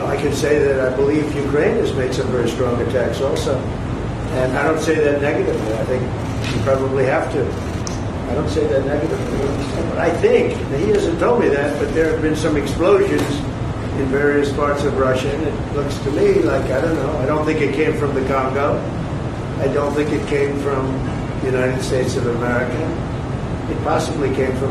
I can say that I believe Ukraine has made some very strong attacks also. And I don't say that negatively. I think you probably have to. I don't say that negatively. But I think, he hasn't told me that, but there have been some explosions in various parts of Russia. And it looks to me like, I don't know, I don't think it came from the Congo. I don't think it came from the United States of America. It possibly came from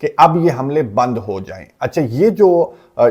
کہ اب یہ حملے بند ہو جائیں۔ اچھا، یہ جو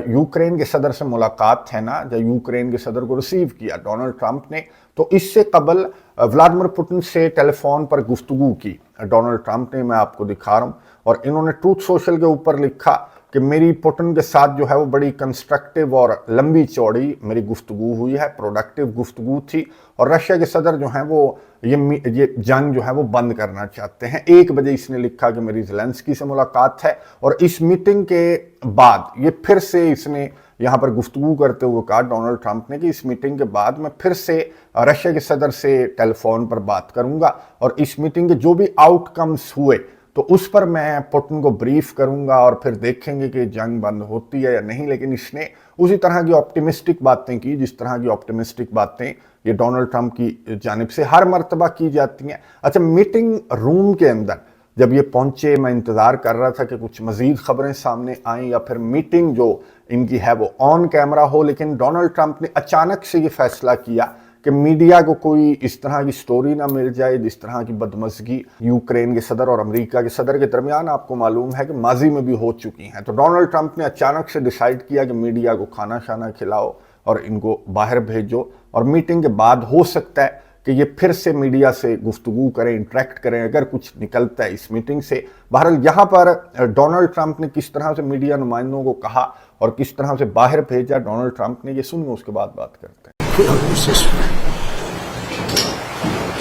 Ukraine کے صدر سے ملاقات ہے نا، جب یوکرین کے صدر کو ریسیو کیا ڈونلڈ ٹرمپ نے، تو اس سے قبل ولادیمیر پوٹن سے ٹیلی فون پر گفتگو کی ڈونلڈ ٹرمپ نے، میں آپ کو دکھا رہا ہوں، اور انہوں نے ٹروتھ سوشل کے اوپر لکھا کہ میری پوٹن کے ساتھ جو ہے وہ بڑی کنسٹرکٹیو اور لمبی چوڑی میری گفتگو ہوئی ہے، پروڈکٹیو گفتگو تھی، اور رشیا کے صدر جو ہیں وہ یہ جنگ جو ہے وہ بند کرنا چاہتے ہیں۔ 1 بجے اس نے لکھا کہ میری زیلنسکی سے ملاقات ہے، اور اس میٹنگ کے بعد یہ پھر سے اس نے یہاں پر گفتگو کرتے ہوئے کہا ڈونلڈ ٹرمپ نے کہ اس میٹنگ کے بعد میں پھر سے رشیا کے صدر سے ٹیلی فون پر بات کروں گا، اور اس میٹنگ کے جو بھی آؤٹ کمز ہوئے تو اس پر میں پوٹن کو بریف کروں گا، اور پھر دیکھیں گے کہ جنگ بند ہوتی ہے یا نہیں۔ لیکن اس نے اسی طرح کی آپٹیمسٹک باتیں کی جس طرح کی آپٹیمسٹک باتیں یہ ڈونلڈ ٹرمپ کی جانب سے ہر مرتبہ کی جاتی ہیں۔ اچھا، میٹنگ روم کے اندر جب یہ پہنچے، میں انتظار کر رہا تھا کہ کچھ مزید خبریں سامنے آئیں یا پھر میٹنگ جو ان کی ہے وہ آن کیمرہ ہو، لیکن ڈونلڈ ٹرمپ نے اچانک سے یہ فیصلہ کیا کہ میڈیا کو کوئی اس طرح کی سٹوری نہ مل جائے جس طرح کی بدمزگی یوکرین کے صدر اور امریکہ کے صدر کے درمیان آپ کو معلوم ہے کہ ماضی میں بھی ہو چکی ہیں۔ تو ڈونلڈ ٹرمپ نے اچانک سے ڈیسائیڈ کیا کہ میڈیا کو کھانا شانا کھلاؤ اور ان کو باہر بھیجو، اور میٹنگ کے بعد ہو سکتا ہے کہ یہ پھر سے میڈیا سے گفتگو کریں، انٹریکٹ کریں اگر کچھ نکلتا ہے اس میٹنگ سے۔ بہرحال یہاں پر ڈونلڈ ٹرمپ نے کس طرح سے میڈیا نمائندوں کو کہا اور کس طرح سے باہر بھیجا ڈونلڈ ٹرمپ نے، یہ سنیں، اس کے بعد بات کرتے ہیں۔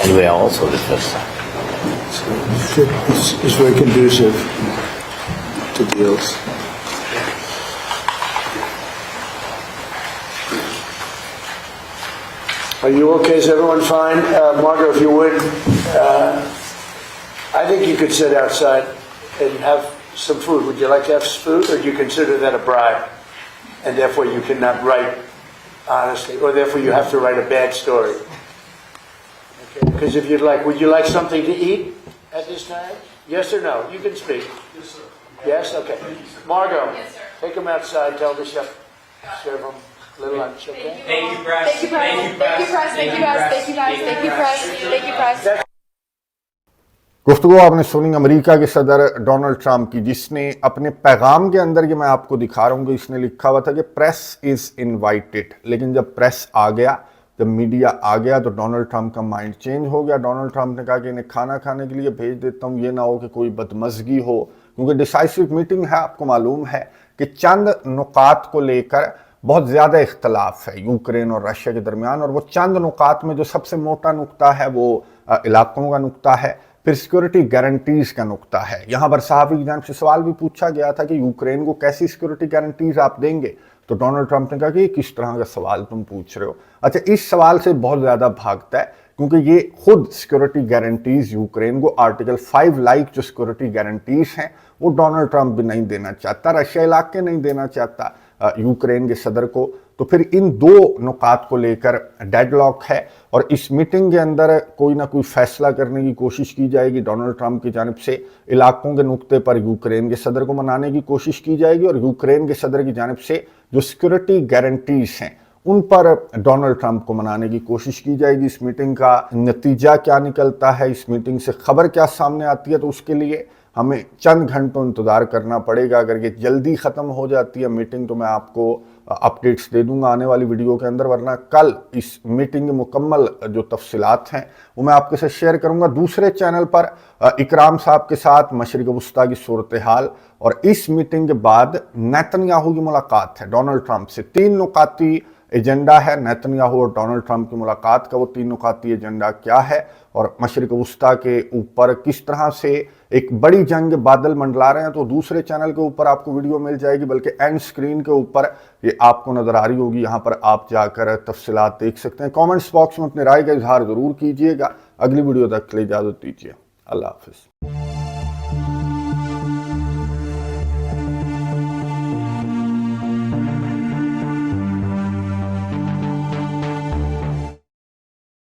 And we also discussed that. It's very conducive to deals. Are you okay? Is everyone fine? Margaret, if you would, I think you could sit outside and have some food. Would you like to have food, or do you consider that a bribe, and therefore you cannot write honestly, or therefore you have to write a bad story? Okay, because if you'd like, would you like something to eat at this time? Yes or no? You can speak. Yes, sir. Yes? Okay. Margot, Yes, sir. take them outside. Tell the chef, serve them a little lunch, okay? Thank you, press. Thank you, press. Thank you, press. Thank you, guys. Thank you, guys. Thank you, press. Thank you, press. گفتگو آپ نے سنی امریکہ کے صدر Donald Trump کی، جس نے اپنے پیغام کے اندر، یہ میں آپ کو دکھا رہا ہوں کہ اس نے لکھا ہوا تھا کہ پریس از انوائٹڈ، لیکن جب پریس آ گیا، جب میڈیا آ گیا تو ڈونلڈ ٹرمپ کا مائنڈ چینج ہو گیا۔ ڈونلڈ ٹرمپ نے کہا کہ انہیں کھانا کھانے کے لیے بھیج دیتا ہوں، یہ نہ ہو کہ کوئی بدمزگی ہو، کیونکہ ڈیسائسو میٹنگ ہے، آپ کو معلوم ہے کہ چند نکات کو لے کر بہت زیادہ اختلاف ہے یوکرین اور رشیا کے درمیان، اور وہ چند نکات میں جو سب سے موٹا نقطہ ہے وہ علاقوں کا نقطہ ہے، پھر سیکورٹی گارنٹیز کا نقطہ ہے۔ یہاں پر صحافی کی جانب سے سوال بھی پوچھا گیا تھا کہ یوکرین کو کیسی سیکورٹی گارنٹیز آپ دیں گے، تو ڈونلڈ ٹرمپ نے کہا کہ یہ کس طرح کا سوال تم پوچھ رہے ہو۔ اچھا، اس سوال سے بہت زیادہ بھاگتا ہے، کیونکہ یہ خود سیکورٹی گارنٹیز یوکرین کو آرٹیکل 5 لائک جو سیکورٹی گارنٹیز ہیں وہ ڈونلڈ ٹرمپ بھی نہیں دینا چاہتا، رشیا علاقے نہیں دینا چاہتا یوکرین کے صدر کو۔ تو پھر ان دو نکات کو لے کر ڈیڈ لاک ہے، اور اس میٹنگ کے اندر کوئی نہ کوئی فیصلہ کرنے کی کوشش کی جائے گی ڈونلڈ ٹرمپ کی جانب سے، علاقوں کے نقطے پر یوکرین کے صدر کو منانے کی کوشش کی جائے گی، اور یوکرین کے صدر کی جانب سے جو سیکورٹی گارنٹیز ہیں ان پر ڈونلڈ ٹرمپ کو منانے کی کوشش کی جائے گی۔ اس میٹنگ کا نتیجہ کیا نکلتا ہے، اس میٹنگ سے خبر کیا سامنے آتی ہے، تو اس کے لیے ہمیں چند گھنٹوں انتظار کرنا پڑے گا۔ اگر یہ جلدی ختم ہو جاتی ہے میٹنگ تو میں آپ کو اپڈیٹس دے دوں گا آنے والی ویڈیو کے اندر، ورنہ کل اس میٹنگ کے مکمل جو تفصیلات ہیں وہ میں آپ کے ساتھ شیئر کروں گا۔ دوسرے چینل پر اکرام صاحب کے ساتھ مشرق وسطیٰ کی صورتحال، اور اس میٹنگ کے بعد نیتن یاہو کی ملاقات ہے ڈونلڈ ٹرمپ سے۔ 3 نکاتی ایجنڈا ہے نیتن یاہو اور ڈونلڈ ٹرمپ کی ملاقات کا، وہ 3 نکاتی ایجنڈا کیا ہے، اور مشرق وسطیٰ کے اوپر کس طرح سے ایک بڑی جنگ کے بادل منڈلا رہے ہیں، تو دوسرے چینل کے اوپر آپ کو ویڈیو مل جائے گی، بلکہ اینڈ سکرین کے اوپر یہ آپ کو نظر آ رہی ہوگی، یہاں پر آپ جا کر تفصیلات دیکھ سکتے ہیں۔ کامنٹس باکس میں اپنے رائے کا اظہار ضرور کیجئے گا۔ اگلی ویڈیو تک کے لیے اجازت دیجیے، اللہ حافظ۔